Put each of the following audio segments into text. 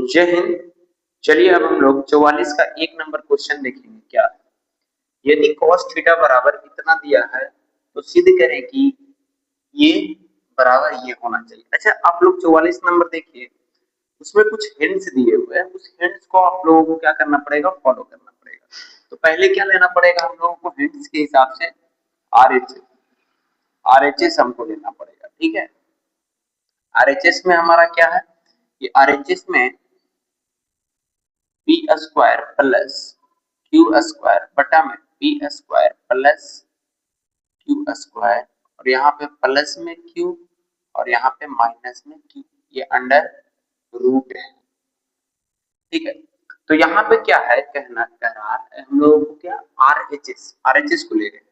जय हिंद। चलिए अब हम लोग 44 का 1 नंबर क्वेश्चन देखेंगे। क्या है? यदि cos थीटा बराबर इतना दिया है तो सिद्ध करें कि ये बराबर ये होना चाहिए। अच्छा, आप लोग 44 नंबर देखिए, उसमें कुछ हिंट्स दिए हुए हैं। उस हिंट्स को आप लोगों को क्या करना पड़ेगा? फॉलो करना पड़ेगा। तो पहले क्या लेना पड़ेगा हम लोगों को? हिंट्स के हिसाब से आरएचएस हमको लेना पड़ेगा। ठीक है, आरएचएस में हमारा क्या है? ये आरएचएस में B square plus Q square बटा में B square plus Q square, और यहाँ पे प्लस में क्यू और यहाँ पे माइनस में क्यू, ये अंडर रूट है। ठीक है, तो यहाँ पे क्या है? कह रहा है हम लोगों को क्या? आरएचएस को ले रहे हैं।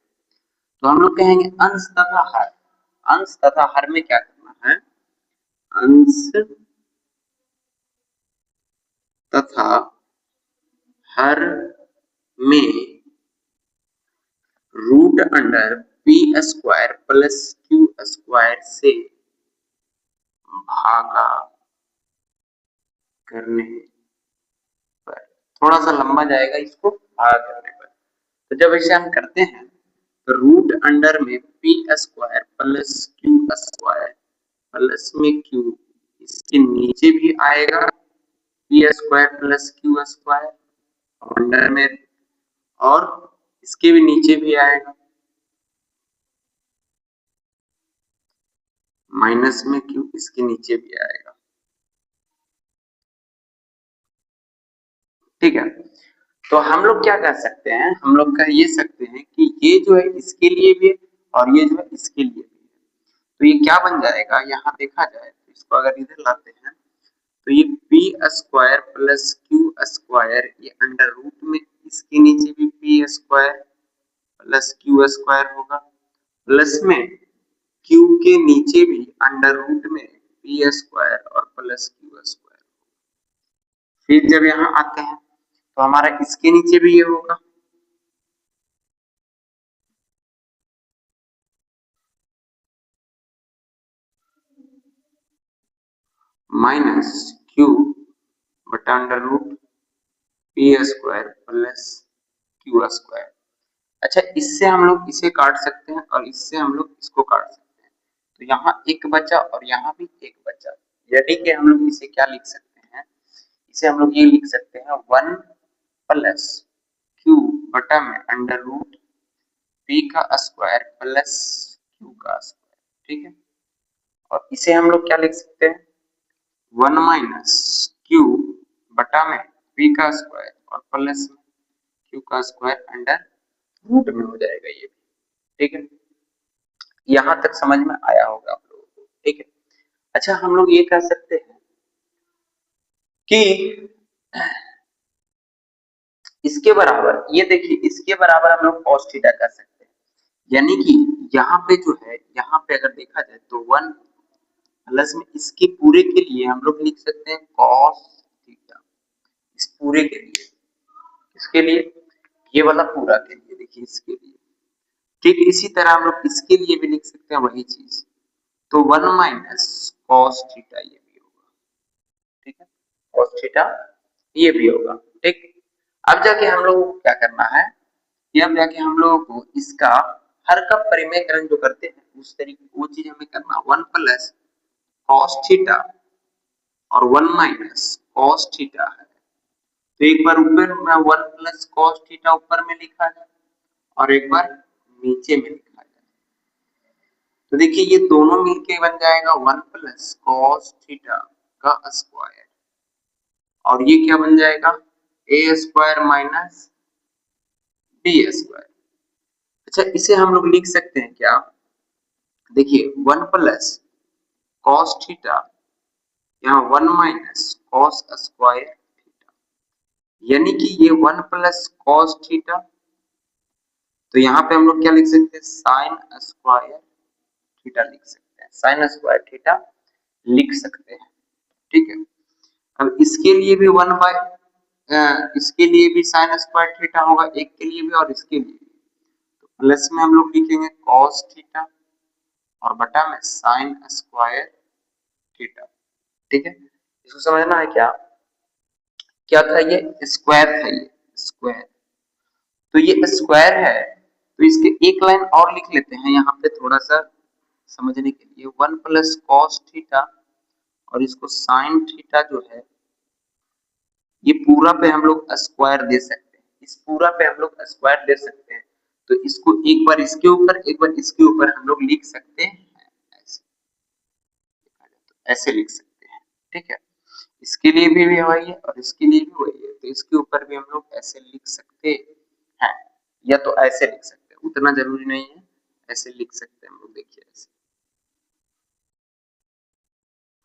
तो हम लोग कहेंगे अंश तथा हर। अंश तथा हर में क्या करना है? अंश तथा हर में root under P square plus Q square से भागा करने पर। थोड़ा सा लंबा जाएगा इसको भागा करने पर। तो जब इसे हम करते हैं तो रूट अंडर में P square plus Q square plus में क्यू, इसके नीचे भी आएगा P square plus Q square under में, और इसके भी नीचे भी आएगा माइनस में क्यू, इसके नीचे भी आएगा। ठीक है, तो हम लोग क्या कर सकते हैं? हम लोग कह ये सकते हैं कि ये जो है इसके लिए भी है और ये जो है इसके लिए भी है। तो ये क्या बन जाएगा? यहाँ देखा जाए तो इसको अगर इधर लाते हैं तो ये P square plus Q square, ये अंडर रूट में इसके नीचे भी P square plus Q square होगा, प्लस में क्यू के नीचे भी अंडर रूट में पी स्क्वायर और प्लस क्यू स्क्वायर। फिर जब यहाँ आते हैं तो हमारा इसके नीचे भी ये होगा, माइनस क्यू बटा under root P square plus Q square. अच्छा, इससे हम लोग इसे काट सकते हैं और इससे हम लोग इसको काट सकते हैं। तो यहाँ एक बचा और यहाँ भी एक बचा। यदि कि हम लोग इसे क्या लिख सकते हैं? इसे हम लोग ये लिख सकते हैं 1 प्लस क्यू बटा में अंडर रूट पी का स्क्वायर प्लस क्यू का स्क्वायर। ठीक है, और इसे हम लोग क्या लिख सकते हैं? 1 माइनस क्यू बटा में पी का स्क्वायर और प्लस क्यू का स्क्वायर अंडर रूट में हो जाएगा ये भी। ठीक है, यहां तक समझ में आया होगा आप लोगों को। ठीक है, अच्छा हम लोग ये कह सकते हैं कि इसके बराबर, ये देखिए इसके बराबर हम लोग cos थीटा कर सकते हैं। यानी कि यहाँ पे जो है, यहाँ पे अगर देखा जाए तो 1 प्लस में इसके पूरे के लिए हम लोग लिख सकते हैं cos थीटा। इस पूरे के लिए, इसके लिए, ये वाला पूरा के लिए, देखिए इसके लिए। ठीक, इसी तरह हम लोग इसके लिए भी लिख सकते हैं वही चीज। तो 1 माइनस cos थीटा ये भी होगा। ठीक है, cos थीटा ये भी होगा। ठीक, अब जाके हम लोग को क्या करना है? कि अब जाके हम लोगों को इसका हर का परिमेयकरण जो करते हैं उस तरीके वो चीज हमें करना। 1 प्लस cos थीटा और 1 माइनस cos थीटा है, तो एक बार ऊपर में 1 प्लस cos थीटा ऊपर में लिखा जाए और एक बार नीचे में लिखा जाए। तो देखिए ये दोनों मिलके बन जाएगा 1 प्लस cos थीटा का स्क्वायर, और ये क्या बन जाएगा? ए स्क्वायर माइनस बी स्क्वायर। अच्छा, इसे हम लोग लिख सकते हैं क्या? देखिए 1 प्लस cos थीटा, यहाँ 1 माइनस cos स्क्वायर थीटा, यानी कि ये 1 प्लस cos थीटा, तो यहाँ पे हम लोग क्या लिख सकते हैं? साइन स्क्वायर थीटा लिख सकते हैं, साइन स्क्वायर थीटा लिख सकते हैं। ठीक है, अब इसके लिए भी 1 बाय इसके लिए भी साइन स्क्वायर थीटा होगा, एक के लिए भी और इसके लिए भी। तो प्लस में हम लोग लिखेंगे cos थीटा और बटा में साइन स्क्वायर थीटा। ठीक है, इसको समझना है क्या? क्या था, ये स्क्वायर था, ये स्क्वायर। तो ये स्क्वायर है, तो इसके एक लाइन और लिख लेते हैं यहाँ पे थोड़ा सा समझने के लिए। 1 प्लस कॉस थीटा और इसको साइन थीटा जो है, ये पूरा पे हम लोग स्क्वायर दे सकते हैं, इस पूरा पे हम लोग स्क्वायर दे सकते हैं। तो इसको एक बार इसके ऊपर एक बार इसके ऊपर हम लोग लिख सकते हैं, ऐसे ऐसे लिख सकते हैं, ठीक है। इसके लिए भी वही है और इसके लिए भी वही है, तो इसके ऊपर भी हम लोग ऐसे लिख सकते हैं, या तो ऐसे लिख सकते हैं, उतना जरूरी नहीं है, ऐसे लिख सकते हैं हम लोग। देखिए ऐसे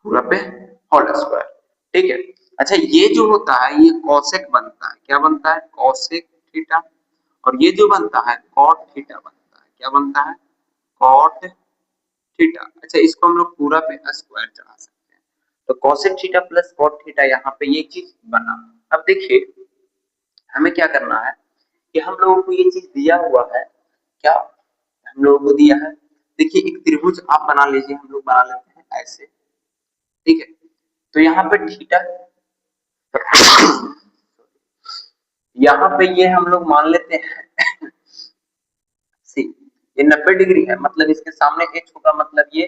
पूरा पे होल स्क्वायर, ठीक है। अच्छा, ये जो होता है ये कॉसेक बनता है, क्या बनता है, कॉसेक थीटा। और ये जो बनता है कॉट थीटा बनता है, क्या बनता है, कॉट थीटा। अच्छा, इसको हम लोग पूरा पे स्क्वायर चढ़ा सकते हैं, तो cosec theta plus cot theta, यहाँ पे ये चीज बना। अब देखिए हमें क्या करना है कि हम लोगों को ये चीज दिया हुआ है, क्या हम लोगों को दिया है, देखिए एक त्रिभुज आप बना लीजिए, हम लोग बना लेते हैं ऐसे, ठीक है। तो यहाँ पे थीटा, यहाँ पे ये हम लोग मान लेते हैं सी, ये 90 डिग्री है, मतलब इसके सामने एच होगा, मतलब ये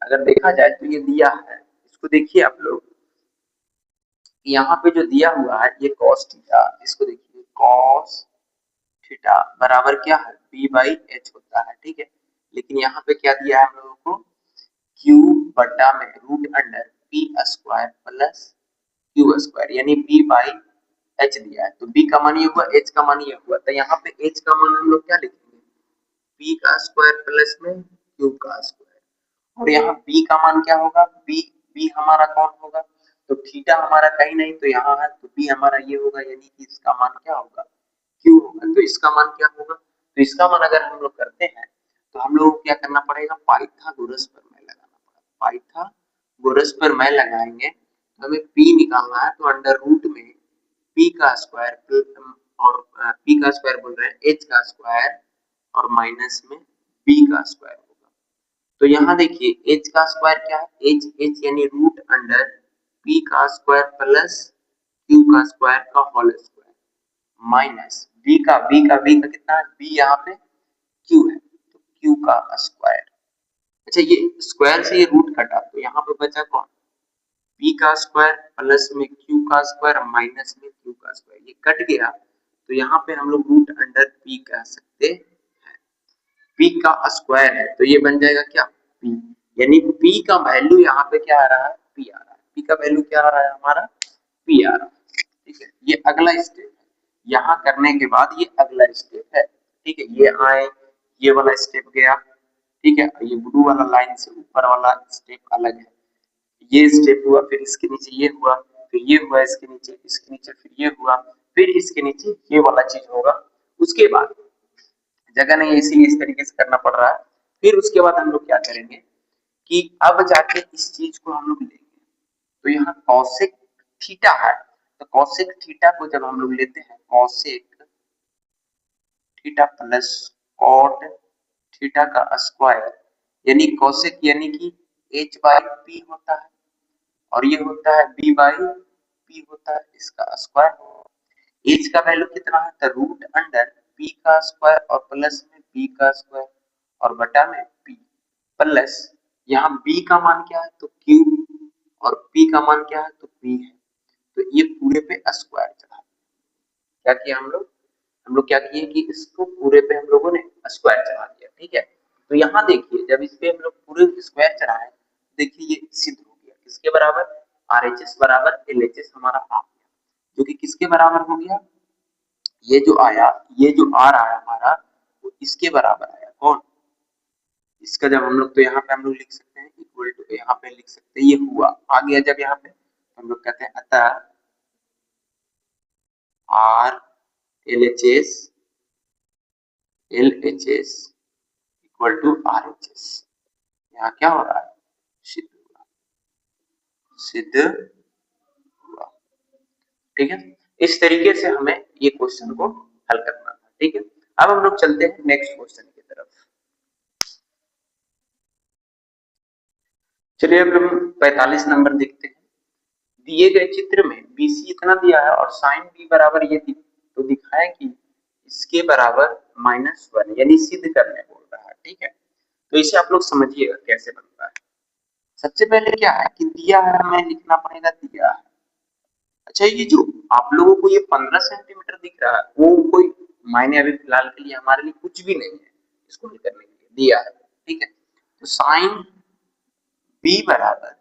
अगर देखा जाए तो ये दिया है, इसको देखिए आप लोग, यहाँ पे जो दिया हुआ है ये कॉस थीटा, इसको देखिए कॉस थीटा बराबर क्या है, बी बाई एच होता है, ठीक है। लेकिन यहाँ पे क्या दिया है हम लोगों को, क्यू बटा में root under P square plus Q square, यानी बी बाई एच दिया है। तो बी का मान ये हुआ, एच का मान ये हुआ, तो यहाँ पे एच का मान हम लोग क्या लिखेंगे, पी का स्क्वायर प्लस में क्यू का स्क्वायर। और यहाँ बी का मान क्या होगा, बी बी हमारा कौन होगा, तो थीटा हमारा कहीं नहीं तो यहाँ है, तो बी हमारा ये होगा, यानी कि इसका मान क्या होगा, क्यू होगा। तो इसका मान क्या होगा, तो इसका मान अगर हम लोग करते हैं तो हम लोग को क्या करना पड़ेगा, पाइथागोरस प्रमेय लगाना पड़ेगा। पाइथागोरस प्रमेय लगाएंगे तो हमें पी निकालना है, तो अंडर रूट में पी का स्क्वायर और पी का स्क्वायर बोल रहे हैं, एच का स्क्वायर और माइनस में बी का स्क्वायर होगा। तो यहाँ देखिए एच का स्क्वायर क्या है, एच एच यानी रूट अंडर पी का स्क्वायर प्लस क्यू का स्क्वायर का होल स्क्वायर माइनस बी का कितना है, बी यहाँ पे क्यू है, तो क्यू का स्क्वायर। अच्छा, ये स्क्वायर से ये रूट कटा, तो यहाँ पे बचा कौन, पी का स्क्वायर प्लस में क्यू का स्क्वायर माइनस में क्यू का स्क्वायर, ये कट गया, तो यहाँ पे हम लोग रूट अंडर पी कह सकते हैं। पी का स्क्वायर है तो ये बन जाएगा क्या, पी, यानी पी का वैल्यू यहाँ पे क्या आ रहा है, पी आ रहा है। पी का वैल्यू क्या आ रहा है हमारा, पी आ रहा है, ठीक है। ये अगला स्टेप है, यहाँ करने के बाद ये अगला स्टेप है, ठीक है। ये आए, ये वाला स्टेप गया, ठीक है। ये ब्लू वाला लाइन से ऊपर वाला स्टेप अलग है, ये स्टेप हुआ, फिर इसके नीचे ये हुआ, फिर ये हुआ इसके नीचे फिर ये हुआ, फिर इसके नीचे ये वाला चीज होगा। उसके बाद जगह नहीं है इसीलिए इस तरीके से करना पड़ रहा है। फिर उसके बाद हम लोग क्या करेंगे कि अब जाके इस चीज को हम लोग लेंगे, तो यहाँ कॉसेक थीटा है, तो कॉसेक थीटा को जब हम लोग लेते हैं, cosec theta plus cot theta का स्क्वायर, यानी कॉसेक यानी कि एच बाई पी होता है, और ये होता है बी बाई पी होता है, इसका स्क्वायर। एच का वैल्यू कितना है, तो रूट अंडर पी का स्क्वायर और प्लस में बी का स्क्वायर और बटा में पी प्लस, यहाँ बी का मान क्या है, तो क्यू, और पी का मान क्या है, तो पी है। तो ये पूरे पे स्क्वायर चढ़ा, क्या किया हम लोग क्या किए कि इसको पूरे पे हम लोगों ने स्क्वायर चढ़ा दिया, ठीक है। तो यहाँ देखिए जब इस पे हम लोग पूरे स्क्वायर चढ़ाए, देखिए ये सिद्ध हो गया किसके बराबर, आर एच एस बराबर एल एच एस हमारा आ गया, जो कि किसके बराबर हो गया, ये जो आया, ये जो आ रहा है हमारा, वो इसके बराबर आया, कौन, इसका। जब हम लोग तो यहाँ पे हम लोग लिख सकते हैं इक्वल टू, यहाँ पे लिख सकते हैं ये हुआ, आ गया जब यहाँ पे, तो हम लोग कहते हैं अतः R L H S equal to R H S. यहाँ क्या हो रहा है, सिद्ध हुआ, सिद्ध हुआ, ठीक है। इस तरीके से हमें ये क्वेश्चन को हल करना था, ठीक है। अब हम लोग चलते हैं नेक्स्ट क्वेश्चन की तरफ। चलिए अब हम 45 नंबर देखते हैं। दिए गए चित्र में BC इतना दिया है और साइन B बराबर ये तो दिखाया कि इसके बराबर -1 यानी सिद्ध करने बोल रहा है। ठीक है, तो इसे आप लोग समझिएगा कैसे बनता है। सबसे पहले क्या है कि दिया है, हमें लिखना पड़ेगा दिया है। अच्छा, ये जो आप लोगों को ये 15 सेंटीमीटर दिख रहा है वो कोई मायने अभी फिलहाल के लिए हमारे लिए कुछ भी नहीं है, इसको हल करने के लिए दिया है। ठीक है, तो साइन B बराबर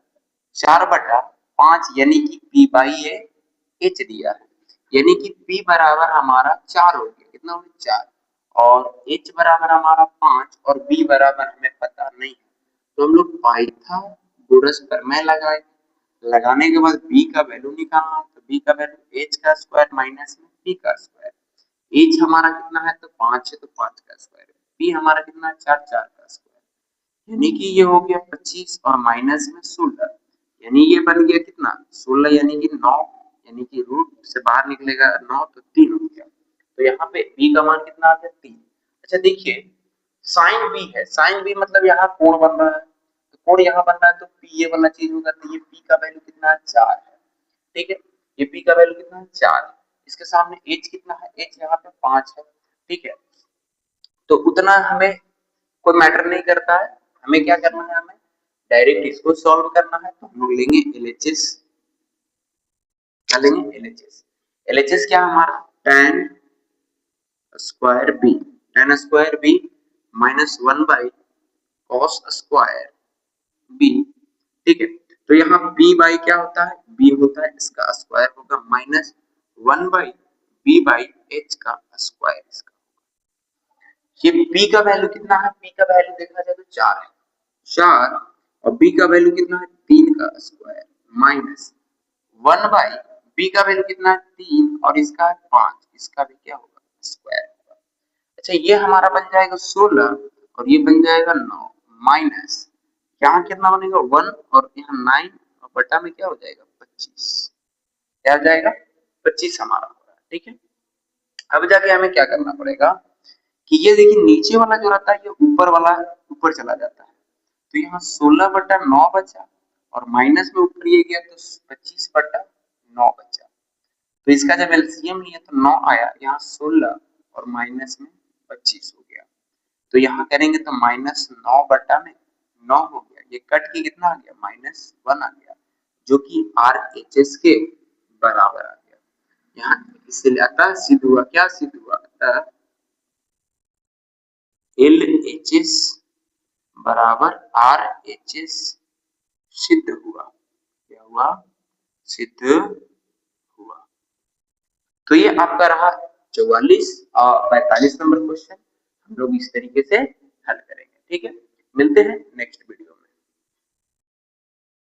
4/5 यानी कि P/H दिया है, यानी कि P बराबर हमारा 4 हो गया। कितना हो गया? 4। और H बराबर हमारा 5 और B बराबर हमें पता नहीं है, तो हम लोग पाइथागोरस प्रमेय लगाए। लगाने के बाद B का वैल्यू निकालना है, तो B का वैल्यू H का स्क्वायर माइनस में P का स्क्वायर। H हमारा कितना है? तो 5 है, तो 5 का स्क्वायर। P हमारा कितना है? 4, 4 का स्क्वायर। यानी कि ये हो गया 25 और माइनस में 16, यानी ये बन गया कितना? 16 यानी कि 9, यानी कि रूट से बाहर निकलेगा 9 तो 3 हो गया। तो यहाँ पे B का मान कितना आ गया? 3। अच्छा देखिए, साइन B है, साइन B मतलब यहाँ कोण बन रहा है, तो कोण यहाँ बन रहा है तो P ये वाला चीज होगा, तो ये P का वैल्यू कितना है? 4 है। ठीक है, ये P का वैल्यू कितना है? 4। इसके सामने H कितना है? H यहाँ पे 5 है। ठीक है, तो उतना हमें कोई मैटर नहीं करता है, हमें क्या करना है? हमें डायरेक्ट इसको सॉल्व करना है। तो हम लोग लेंगे LHS। क्या लेंगे? LHS। LHS क्या हमारा? tan square B, tan square B minus 1/cos square B। ठीक है, तो यहाँ B बाई क्या होता है? B होता है इसका स्क्वायर होगा माइनस 1/B/H का स्क्वायर। इसका ये P का वैल्यू कितना है? P का वैल्यू देखा जाए तो 4 है, 4 और B का वैल्यू कितना है? 3 का स्क्वायर माइनस 1/B का वैल्यू कितना है? 3 और इसका है 5, इसका भी क्या होगा? स्क्वायर होगा। अच्छा, ये हमारा बन जाएगा 16 और ये बन जाएगा 9 माइनस यहाँ कितना बनेगा? 1 और यहाँ 9 और बटा में क्या हो जाएगा? 25। क्या हो जाएगा? 25 हमारा हो रहा है। ठीक है, अब जाके हमें क्या करना पड़ेगा कि ये देखिए नीचे वाला जो रहता है ये ऊपर वाला ऊपर चला जाता है, तो यहाँ 16/9 बचा और माइनस में ऊपर ये गया तो 25/9 बचा। तो इसका जब एलसीएम लिया तो 9 आया, यहाँ 16 और माइनस में 25 हो गया। तो यहाँ करेंगे तो -9/9 हो गया, ये कट के कितना आ गया? -1 आ गया, जो कि RHS के बराबर आ गया। यहाँ इससे आता सिद्ध हुआ, क्या सिद्ध हुआ? LHS बराबर RHS सिद्ध हुआ। क्या हुआ? सिद्ध हुआ। तो ये आपका रहा 44 और 45 नंबर क्वेश्चन। हम लोग इस तरीके से हल करेंगे। ठीक है, मिलते हैं